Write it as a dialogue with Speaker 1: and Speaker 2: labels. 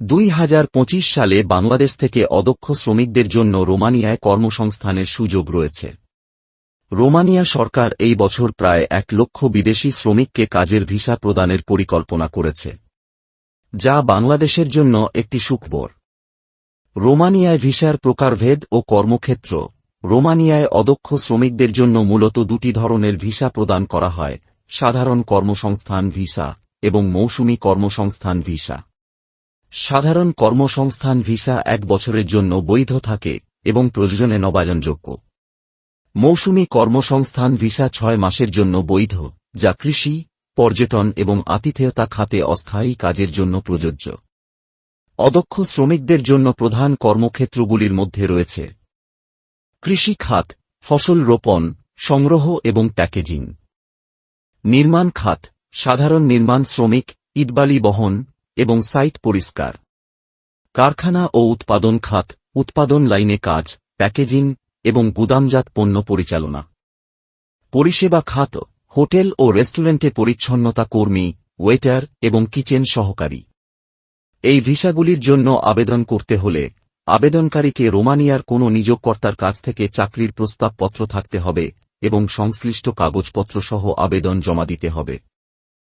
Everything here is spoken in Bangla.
Speaker 1: 2025 সালে বাংলাদেশ থেকে অদক্ষ শ্রমিকদের জন্য রোমানিয়ায় কর্মসংস্থানের সুযোগ রয়েছে। রোমানিয়া সরকার এই বছর প্রায় 1 লক্ষ বিদেশি শ্রমিককে কাজের ভিসা প্রদানের পরিকল্পনা করেছে, যা বাংলাদেশের জন্য একটি সুখবর। রোমানিয়ায় ভিসার প্রকারভেদ ও কর্মক্ষেত্র। রোমানিয়ায় অদক্ষ শ্রমিকদের জন্য মূলত 2টি ধরনের ভিসা প্রদান করা হয়: সাধারণ কর্মসংস্থান ভিসা এবং মৌসুমী কর্মসংস্থান ভিসা। সাধারণ কর্মসংস্থান ভিসা 1 বছরের জন্য বৈধ থাকে এবং প্রয়োজনে নবায়নযোগ্য। মৌসুমী কর্মসংস্থান ভিসা 6 মাসের জন্য বৈধ, যা কৃষি, পর্যটন এবং আতিথেয়তা খাতে অস্থায়ী কাজের জন্য প্রযোজ্য। অদক্ষ শ্রমিকদের জন্য প্রধান কর্মক্ষেত্রগুলির মধ্যে রয়েছে কৃষি খাত, ফসল রোপণ, সংগ্রহ এবং প্যাকেজিং। নির্মাণ খাত, সাধারণ নির্মাণ শ্রমিক, ইটবালি বহন এবং সাইট পরিষ্কার। কারখানা ও উৎপাদন খাত, উৎপাদন লাইনে কাজ, প্যাকেজিং এবং গুদামজাত পণ্য পরিচালনা। পরিষেবা খাত, হোটেল ও রেস্টুরেন্টে পরিচ্ছন্নতা কর্মী, ওয়েটার এবং কিচেন সহকারী। এই ভিসাগুলির জন্য আবেদন করতে হলে আবেদনকারীকে রোমানিয়ার কোনো নিয়োগকর্তার কাছ থেকে চাকরির প্রস্তাবপত্র থাকতে হবে এবং সংশ্লিষ্ট কাগজপত্র সহ আবেদন জমা দিতে হবে।